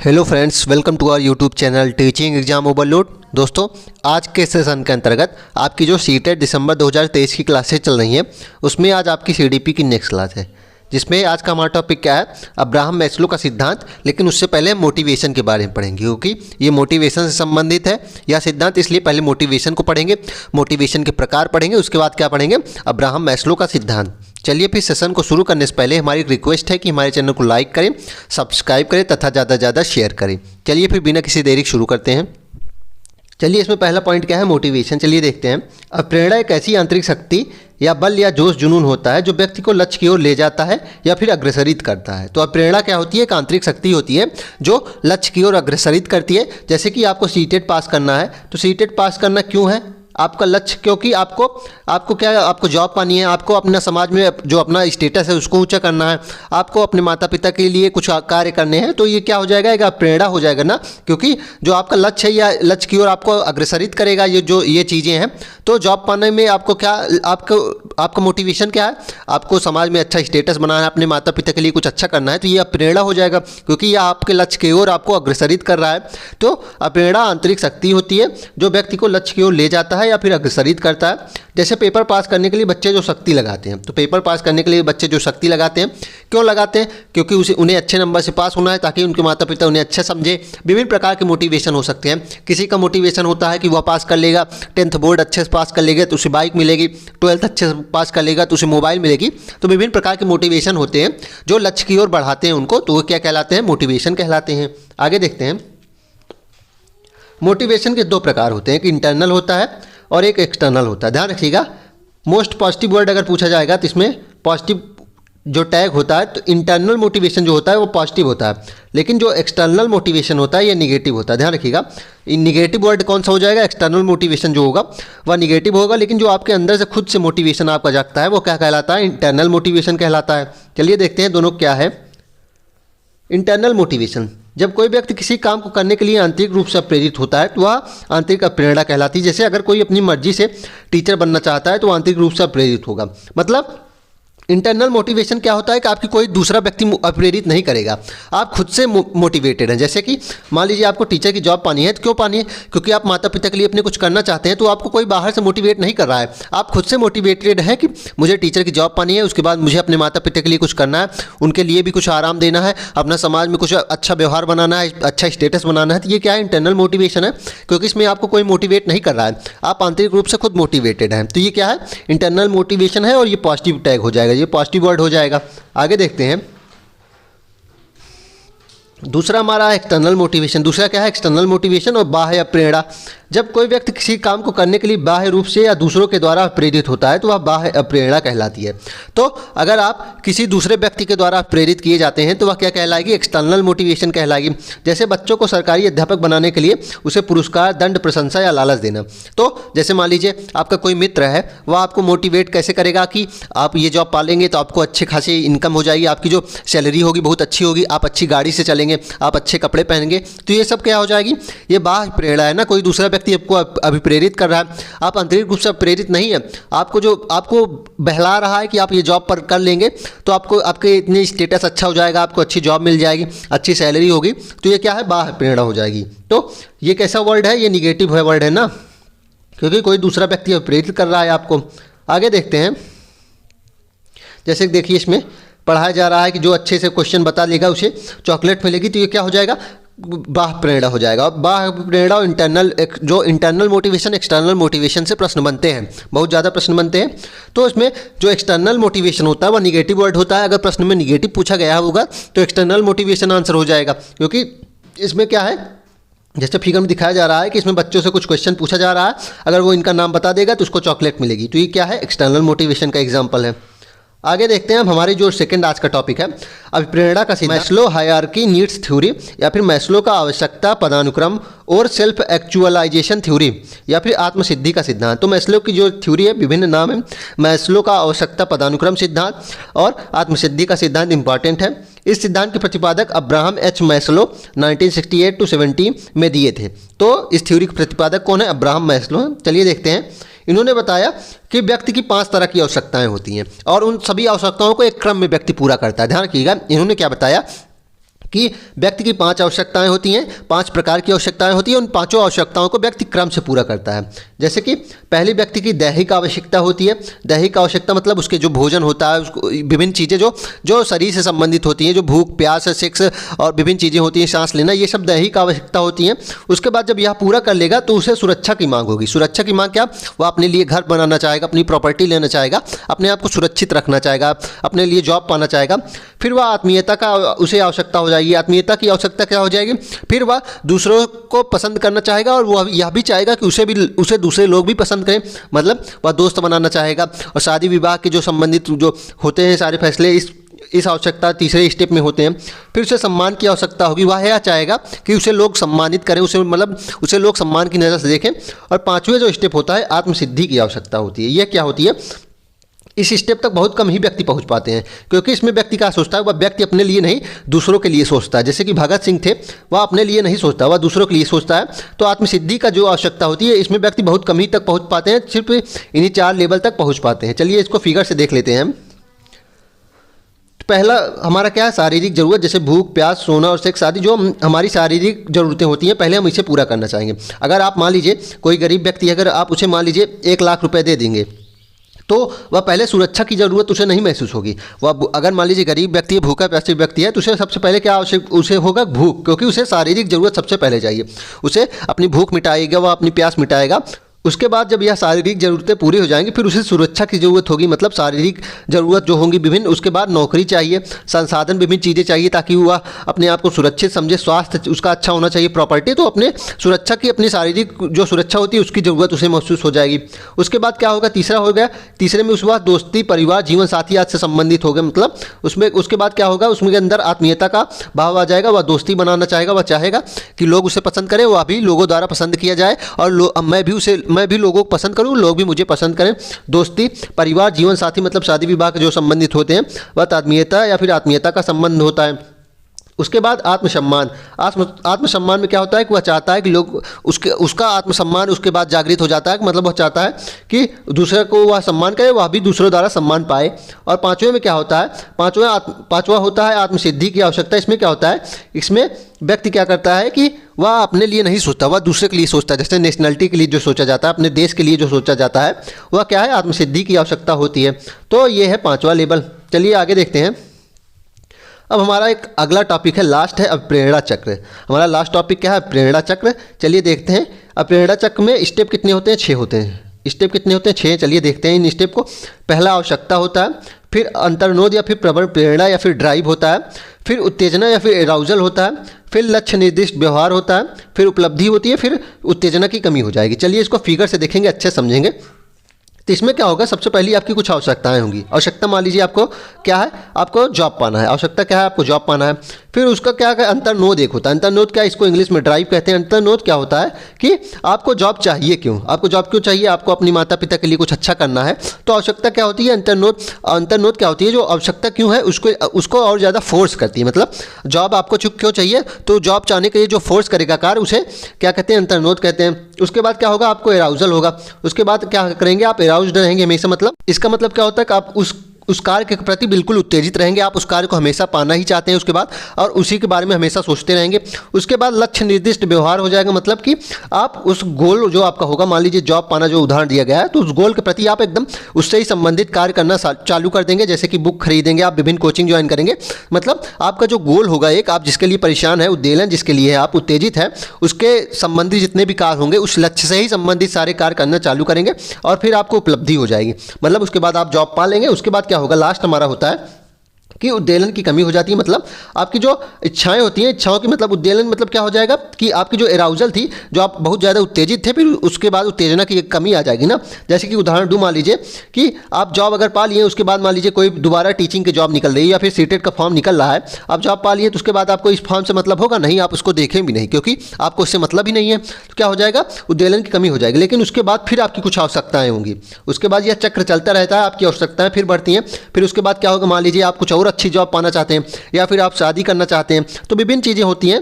Hello friends, welcome to our YouTube channel teaching exam overload. दोस्तों, आज के session के अंतर्गत आपकी जो सीटेट दिसंबर 2023 की क्लासेज चल रही हैं उसमें आज आपकी सीडीपी की नेक्स्ट क्लास है, जिसमें आज का हमारा टॉपिक क्या है, अब्राहम मैस्लो का सिद्धांत। लेकिन उससे पहले हम मोटिवेशन के बारे में पढ़ेंगे, क्योंकि ये मोटिवेशन से संबंधित है यह सिद्धांत, इसलिए पहले मोटिवेशन को पढ़ेंगे, मोटिवेशन के प्रकार पढ़ेंगे, उसके बाद क्या पढ़ेंगे, अब्राहम मैस्लो का सिद्धांत। चलिए फिर सेशन को शुरू करने से पहले हमारी रिक्वेस्ट है कि हमारे चैनल को लाइक करें, सब्सक्राइब करें तथा ज़्यादा से ज़्यादा शेयर करें। चलिए फिर बिना किसी देरी शुरू करते हैं। चलिए इसमें पहला पॉइंट क्या है, मोटिवेशन। चलिए देखते हैं। अब प्रेरणा एक ऐसी आंतरिक शक्ति या बल या जोश जुनून होता है जो व्यक्ति को लक्ष्य की ओर ले जाता है या फिर अग्रसरित करता है। तो अब प्रेरणा क्या होती है, एक आंतरिक शक्ति होती है जो लक्ष्य की ओर अग्रसरित करती है। जैसे कि आपको सीटेट पास करना है, तो सीटेट पास करना क्यों है आपका लक्ष्य, क्योंकि आपको जॉब पानी है, आपको अपना समाज में जो अपना स्टेटस है उसको ऊंचा करना है, आपको अपने माता पिता के लिए कुछ कार्य करने हैं। तो ये क्या हो जाएगा, एक प्रेरणा हो जाएगा ना, क्योंकि जो आपका लक्ष्य है या लक्ष्य की ओर आपको अग्रसरित करेगा ये चीज़ें हैं। तो जॉब पाने में आपको क्या, आपका मोटिवेशन क्या है, आपको समाज में अच्छा स्टेटस बनाना है, अपने माता पिता के लिए कुछ अच्छा करना है। तो ये प्रेरणा हो जाएगा, क्योंकि यह आपके लक्ष्य की ओर आपको अग्रसरित कर रहा है। तो प्रेरणा आंतरिक शक्ति होती है जो व्यक्ति को लक्ष्य की ओर ले जाता है या फिर अग्रसरित करता है। जैसे पेपर पास करने के लिए बच्चे जो शक्ति लगाते हैं, तो पेपर पास करने के लिए बच्चे जो शक्ति लगाते हैं, क्यों लगाते हैं, क्योंकि उन्हें अच्छे नंबर से पास होना है, ताकि उनके माता पिता उन्हें अच्छा समझे। विभिन्न प्रकार के मोटिवेशन हो सकते हैं। किसी का मोटिवेशन होता है कि वह पास कर लेगा, 10th बोर्ड अच्छे से पास कर लेगा तो उसे बाइक मिलेगी, 12th अच्छे से पास कर लेगा तो उसे मोबाइल मिलेगी। तो विभिन्न प्रकार के मोटिवेशन होते हैं जो लक्ष्य की ओर बढ़ाते हैं उनको, तो वो क्या कहलाते हैं, मोटिवेशन कहलाते हैं। आगे देखते हैं। मोटिवेशन के दो प्रकार होते हैं, एक इंटरनल होता है और एक एक्सटर्नल होता है। ध्यान रखिएगा, मोस्ट पॉजिटिव वर्ड अगर पूछा जाएगा तो इसमें पॉजिटिव जो टैग होता है, तो इंटरनल मोटिवेशन जो होता है वो पॉजिटिव होता है, लेकिन जो एक्सटर्नल मोटिवेशन होता है ये निगेटिव होता है। ध्यान रखिएगा, निगेटिव वर्ड कौन सा हो जाएगा, एक्सटर्नल मोटिवेशन जो होगा वह निगेटिव होगा, लेकिन जो आपके अंदर से खुद से मोटिवेशन आपका जागता है वो क्या कहलाता है, इंटरनल मोटिवेशन कहलाता है। चलिए देखते हैं दोनों क्या है। इंटरनल मोटिवेशन, जब कोई व्यक्ति किसी काम को करने के लिए आंतरिक रूप से प्रेरित होता है तो वह आंतरिक प्रेरणा कहलाती है। जैसे अगर कोई अपनी मर्जी से टीचर बनना चाहता है तो आंतरिक रूप से प्रेरित होगा। मतलब इंटरनल मोटिवेशन क्या होता है कि आपकी कोई दूसरा व्यक्ति प्रेरित नहीं करेगा, आप खुद से मोटिवेटेड हैं। जैसे कि मान लीजिए आपको टीचर की जॉब पानी है, तो क्यों पानी है, क्योंकि आप माता पिता के लिए अपने कुछ करना चाहते हैं। तो आपको कोई बाहर से मोटिवेट नहीं कर रहा है, आप खुद से मोटिवेटेड हैं कि मुझे टीचर की जॉब पानी है, उसके बाद मुझे अपने माता पिता के लिए कुछ करना है, उनके लिए भी कुछ आराम देना है, अपना समाज में कुछ अच्छा व्यवहार बनाना है, अच्छा स्टेटस बनाना है। तो ये क्या है, इंटरनल मोटिवेशन है, क्योंकि इसमें आपको कोई मोटिवेट नहीं कर रहा है, आप आंतरिक रूप से खुद मोटिवेटेड हैं। तो ये क्या है, इंटरनल मोटिवेशन है और ये पॉजिटिव टैग हो जाएगा, ये पॉजिटिव वर्ड हो जाएगा। आगे देखते हैं। दूसरा हमारा एक्सटर्नल मोटिवेशन। दूसरा क्या है, एक्सटर्नल मोटिवेशन और बाह्य प्रेरणा। जब कोई व्यक्ति किसी काम को करने के लिए बाह्य रूप से या दूसरों के द्वारा प्रेरित होता है तो वह बाह्य प्रेरणा कहलाती है। तो अगर आप किसी दूसरे व्यक्ति के द्वारा प्रेरित किए जाते हैं तो वह क्या कहलाएगी, एक्सटर्नल मोटिवेशन कहलाएगी। जैसे बच्चों को सरकारी अध्यापक बनाने के लिए उसे पुरस्कार, दंड, प्रशंसा या लालच देना। तो जैसे मान लीजिए आपका कोई मित्र है, वह आपको मोटिवेट कैसे करेगा कि आप ये जॉब पालेंगे तो आपको अच्छे खासी इनकम हो जाएगी, आपकी जो सैलरी होगी बहुत अच्छी होगी, आप अच्छी गाड़ी से चलेंगे, आप अच्छे कपड़े पहनेंगे। तो ये सब क्या हो जाएगी, ये बाह्य प्रेरणा है ना, कोई दूसरा व्यक्ति आपको अभिप्रेरित कर रहा है, आप आंतरिक रूप से प्रेरित नहीं है। आपको बहला रहा है कि आप ये जॉब पर कर लेंगे तो आपके इतने स्टेटस अच्छा हो जाएगा, आपको अच्छी जॉब मिल जाएगी, अच्छी सैलरी होगी। तो ये क्या है, बाह्य प्रेरणा हो जाएगी। तो ये कैसा वर्ड है, ये निगेटिव वर्ड है ना, क्योंकि कोई दूसरा व्यक्ति प्रेरित कर रहा है आपको। आगे देखते हैं। जैसे देखिए इसमें पढ़ाया जा रहा है कि जो अच्छे से क्वेश्चन बता लेगा उसे चॉकलेट मिलेगी। तो ये क्या हो जाएगा, बाह्य प्रेरणा हो जाएगा। बाह्य प्रेरणा और इंटरनल मोटिवेशन एक्सटर्नल मोटिवेशन से प्रश्न बनते हैं, बहुत ज़्यादा प्रश्न बनते हैं। तो इसमें जो एक्सटर्नल मोटिवेशन होता है वह निगेटिव वर्ड होता है। अगर प्रश्न में निगेटिव पूछा गया होगा तो एक्सटर्नल मोटिवेशन आंसर हो जाएगा, क्योंकि इसमें क्या है, जैसे फिगर में दिखाया जा रहा है कि इसमें बच्चों से कुछ क्वेश्चन पूछा जा रहा है, अगर वो इनका नाम बता देगा तो उसको चॉकलेट मिलेगी। तो ये क्या है, एक्सटर्नल मोटिवेशन का एग्जाम्पल है। आगे देखते हैं। अब हमारी जो सेकंड आज का टॉपिक है, अभिप्रेरणा का सिद्धांत, मैस्लो हायरार्की नीड्स थ्योरी या फिर मैस्लो का आवश्यकता पदानुक्रम और सेल्फ एक्चुअलाइजेशन थ्योरी या फिर आत्मसिद्धि का सिद्धांत। तो मैस्लो की जो थ्योरी है, विभिन्न नाम है, मैस्लो का आवश्यकता पदानुक्रम सिद्धांत और आत्मसिद्धि का सिद्धांत इंपॉर्टेंट है। इस सिद्धांत के प्रतिपादक अब्राहम एच मैस्लो 1968 to 70 में दिए थे। तो इस थ्योरी के प्रतिपादक कौन है, अब्राहम मैस्लो। चलिए देखते हैं। इन्होंने बताया कि व्यक्ति की 5 तरह की आवश्यकताएं होती हैं और उन सभी आवश्यकताओं को एक क्रम में व्यक्ति पूरा करता है। ध्यान रखिएगा, इन्होंने क्या बताया कि व्यक्ति की 5 आवश्यकताएं होती हैं, 5 प्रकार की आवश्यकताएं होती हैं। उन पांचों आवश्यकताओं को व्यक्ति क्रम से पूरा करता है। जैसे कि पहली व्यक्ति की दैहिक आवश्यकता होती है। दैहिक आवश्यकता मतलब उसके जो भोजन होता है, उसको विभिन्न चीज़ें जो शरीर से संबंधित होती हैं, जो भूख प्यास सेक्स और विभिन्न चीज़ें होती हैं, सांस लेना, ये सब दैहिक आवश्यकता होती हैं। उसके बाद जब यह पूरा कर लेगा तो उसे सुरक्षा की मांग होगी। सुरक्षा की मांग क्या? वह अपने लिए घर बनाना चाहेगा, अपनी प्रॉपर्टी लेना चाहेगा, अपने आप को सुरक्षित रखना चाहेगा, अपने लिए जॉब पाना चाहेगा। फिर वह आत्मीयता का उसे आवश्यकता हो जाएगी। आत्मीयता की आवश्यकता क्या हो जाएगी? फिर वह दूसरों को पसंद करना चाहेगा और वह यह भी चाहेगा कि उसे दूसरे लोग भी पसंद करें, मतलब वह दोस्त बनाना चाहेगा। और शादी विवाह के जो संबंधित जो होते हैं सारे फैसले इस आवश्यकता तीसरे स्टेप में होते हैं। फिर उसे सम्मान की आवश्यकता होगी। वह यह चाहेगा कि उसे लोग सम्मानित करें, उसे लोग सम्मान की नज़र से देखें। और पांचवें जो स्टेप होता है, आत्मसिद्धि की आवश्यकता होती है। यह क्या होती है? इस स्टेप तक बहुत कम ही व्यक्ति पहुंच पाते हैं, क्योंकि इसमें व्यक्ति क्या सोचता है? वह व्यक्ति अपने लिए नहीं दूसरों के लिए सोचता है। जैसे कि भगत सिंह थे, वह अपने लिए नहीं सोचता, वह दूसरों के लिए सोचता है। तो आत्मसिद्धि का जो आवश्यकता होती है, इसमें व्यक्ति बहुत कम ही तक पहुंच पाते हैं, सिर्फ इन्हीं 4 लेवल तक पहुंच पाते हैं। चलिए इसको फिगर से देख लेते हैं। पहला हमारा क्या है? शारीरिक ज़रूरत, जैसे भूख प्यास सोना और सेक्स आदि जो हमारी शारीरिक ज़रूरतें होती हैं, पहले हम इसे पूरा करना चाहेंगे। अगर आप मान लीजिए कोई गरीब व्यक्ति है, अगर आप उसे मान लीजिए 1 लाख रुपए दे देंगे तो वह पहले सुरक्षा की ज़रूरत उसे नहीं महसूस होगी। वह अगर मान लीजिए गरीब व्यक्ति है, भूखा प्यासा व्यक्ति है, तो उसे सबसे पहले क्या आवश्यक उसे होगा? भूख, क्योंकि उसे शारीरिक ज़रूरत सबसे पहले चाहिए। उसे अपनी भूख मिटाएगा, वह अपनी प्यास मिटाएगा। उसके बाद जब यह शारीरिक ज़रूरतें पूरी हो जाएंगी, फिर उसे सुरक्षा की ज़रूरत होगी, मतलब शारीरिक ज़रूरत जो होंगी विभिन्न। उसके बाद नौकरी चाहिए, संसाधन, विभिन्न चीज़ें चाहिए ताकि वह अपने आप को सुरक्षित समझे। स्वास्थ्य उसका अच्छा होना चाहिए, प्रॉपर्टी। तो अपने सुरक्षा की, अपनी शारीरिक जो सुरक्षा होती है उसकी ज़रूरत उसे महसूस हो जाएगी। उसके बाद क्या होगा? तीसरा हो गया। तीसरे में उसके बाद दोस्ती परिवार जीवन साथी आदि से संबंधित हो गए, मतलब उसमें उसके बाद क्या होगा? उसमें अंदर आत्मीयता का भाव आ जाएगा। वह दोस्ती बनाना चाहेगा, वह चाहेगा कि लोग उसे पसंद करें, वह भी लोगों द्वारा पसंद किया जाए और मैं भी लोगों को पसंद करूं, लोग भी मुझे पसंद करें। दोस्ती परिवार जीवन साथी मतलब शादी विवाह के जो संबंधित होते हैं, वह आत्मीयता या फिर आत्मीयता का संबंध होता है। उसके बाद आत्मसम्मान। आत्मसम्मान में क्या होता है कि वह चाहता है कि लोग उसका आत्मसम्मान उसके बाद जागृत हो जाता है, मतलब वह चाहता है कि दूसरे को वह सम्मान करे, वह भी दूसरों द्वारा सम्मान पाए। और पांचवें में क्या होता है? पांचवा होता है आत्मसिद्धि की आवश्यकता। इसमें क्या होता है? इसमें व्यक्ति क्या करता है कि वह अपने लिए नहीं सोचता, वह दूसरे के लिए सोचता है। जैसे नेशनलिटी के लिए जो सोचा जाता है, अपने देश के लिए जो सोचा जाता है, वह क्या है? आत्मसिद्धि की आवश्यकता होती है। तो ये है 5वां लेवल। चलिए आगे देखते हैं। अब हमारा एक अगला टॉपिक है, लास्ट है अब प्रेरणा चक्र। हमारा लास्ट टॉपिक क्या है? प्रेरणा चक्र। चलिए देखते हैं। अब प्रेरणा चक्र में स्टेप कितने होते हैं? 6 होते हैं। स्टेप कितने होते हैं? 6। चलिए देखते हैं इन स्टेप को। पहला आवश्यकता होता है, फिर अंतर्नोद या फिर प्रबल प्रेरणा या फिर ड्राइव होता है, फिर उत्तेजना या फिर एराउजल होता है, फिर लक्ष्य निर्दिष्ट व्यवहार होता है, फिर उपलब्धि होती है, फिर उत्तेजना की कमी हो जाएगी। चलिए इसको फिगर से देखेंगे, अच्छे समझेंगे। तो इसमें क्या होगा? सबसे पहली आपकी कुछ आवश्यकताएं होंगी। आवश्यकता मान लीजिए आपको क्या है? आपको जॉब पाना है। आवश्यकता क्या है? आपको जॉब पाना है। फिर उसका क्या है? अंतर्नोद एक होता है। अंतर्नोद क्या है? इसको इंग्लिश में ड्राइव कहते हैं। अंतर्नोद क्या होता है कि आपको जॉब चाहिए क्यों? आपको जॉब क्यों चाहिए? आपको अपनी माता पिता के लिए कुछ अच्छा करना है। तो आवश्यकता क्या होती है? अंतर्नोद क्या होती है? जो आवश्यकता क्यों है उसको और ज़्यादा फोर्स करती है। मतलब जॉब आपको क्यों चाहिए, तो जॉब चाहने के लिए जो फोर्स करेगा कार्य, उसे क्या कहते हैं? अंतर्नोद कहते हैं। उसके बाद क्या होगा? आपको एराउजल होगा। उसके बाद क्या करेंगे? आप एराउज्ड रहेंगे हमेशा। मतलब इसका मतलब क्या होता है कि आप उस कार्य के प्रति बिल्कुल उत्तेजित रहेंगे। आप उस कार्य को हमेशा पाना ही चाहते हैं उसके बाद, और उसी के बारे में हमेशा सोचते रहेंगे। उसके बाद लक्ष्य निर्दिष्ट व्यवहार हो जाएगा। मतलब कि आप उस गोल जो आपका होगा, मान लीजिए जॉब पाना जो उदाहरण दिया गया है, तो उस गोल के प्रति आप एकदम उससे ही संबंधित कार्य करना चालू कर देंगे। जैसे कि बुक खरीदेंगे, आप विभिन्न कोचिंग ज्वाइन करेंगे। मतलब आपका जो गोल होगा, एक आप जिसके लिए परेशान है, उद्वेलन जिसके लिए है, आप उत्तेजित है, उसके संबंधित जितने भी कार्य होंगे उस लक्ष्य से ही संबंधित सारे कार्य करना चालू करेंगे, और फिर आपको उपलब्धि हो जाएगी। मतलब उसके बाद आप जॉब पा लेंगे। उसके बाद क्या होगा? लास्ट हमारा होता है कि उद्वेलन की कमी हो जाती है। मतलब आपकी जो इच्छाएं होती हैं, इच्छाओं की मतलब उद्वेलन मतलब क्या हो जाएगा कि आपकी जो एराउजल थी, जो आप बहुत ज़्यादा उत्तेजित थे, फिर उसके बाद उत्तेजना की एक कमी आ जाएगी ना। जैसे कि उदाहरण दूँ, मान लीजिए कि आप जॉब अगर पा लिए, उसके बाद मान लीजिए कोई दोबारा टीचिंग की जॉब निकल रही है या फिर सीटेट का फॉर्म निकल रहा है, आप जॉब पा लिए, तो उसके बाद आपको इस फॉर्म से मतलब होगा नहीं, आप उसको देखें भी नहीं, क्योंकि आपको इससे मतलब ही नहीं है। तो क्या हो जाएगा? उद्वेलन की कमी हो जाएगी। लेकिन उसके बाद फिर आपकी कुछ आवश्यकताएं होंगी। उसके बाद यह चक्र चलता रहता है, आपकी आवश्यकताएं फिर बढ़ती हैं। फिर उसके बाद क्या होगा? मान लीजिए आप कुछ और अच्छी जॉब पाना चाहते हैं, या फिर आप शादी करना चाहते हैं, तो विभिन्न चीज़ें होती हैं।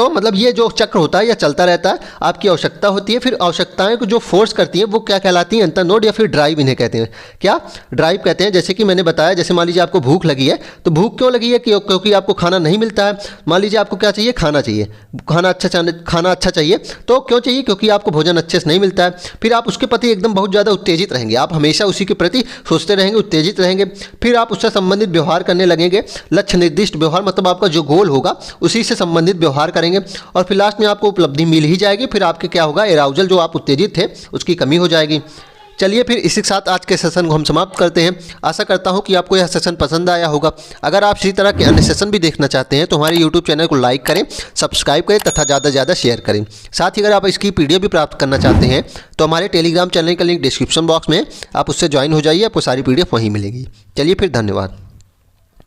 तो मतलब ये जो चक्र होता है यह चलता रहता है। आपकी आवश्यकता होती है, फिर आवश्यकताएं को जो फोर्स करती हैं वो क्या कहलाती हैं, अंतर्नोड या फिर ड्राइव इन्हें कहते हैं। क्या? ड्राइव कहते हैं। जैसे कि मैंने बताया, जैसे मान लीजिए आपको भूख लगी है, तो भूख क्यों लगी है? क्योंकि आपको खाना नहीं मिलता है। मान लीजिए आपको क्या चाहिए? खाना चाहिए, खाना अच्छा चाहिए। तो क्यों चाहिए? क्योंकि आपको भोजन अच्छे से नहीं मिलता है। फिर आप उसके प्रति एकदम बहुत ज़्यादा उत्तेजित रहेंगे, आप हमेशा उसी के प्रति सोचते रहेंगे, उत्तेजित रहेंगे। फिर आप उससे संबंधित व्यवहार करने लगेंगे, लक्ष्य निर्दिष्ट व्यवहार, मतलब आपका जो गोल होगा उसी से संबंधित व्यवहार करेंगे और फिर लास्ट में आपको उपलब्धि मिल ही जाएगी। फिर आपके क्या होगा? एराउजल, जो आप उत्तेजित थे, उसकी कमी हो जाएगी। चलिए फिर इसी के साथ आज के सेशन को हम समाप्त करते हैं। आशा करता हूं कि आपको यह सेशन पसंद आया होगा। अगर आप इसी तरह के अन्य सेशन भी देखना चाहते हैं तो हमारे यूट्यूब चैनल को लाइक करें, सब्सक्राइब करें तथा ज़्यादा से ज़्यादा शेयर करें। साथ ही अगर आप इसकी पीडीएफ भी प्राप्त करना चाहते हैं तो हमारे टेलीग्राम चैनल का लिंक डिस्क्रिप्शन बॉक्स में, आप उससे ज्वाइन हो जाइए, आपको सारी पीडीएफ वहीं मिलेगी। चलिए फिर, धन्यवाद।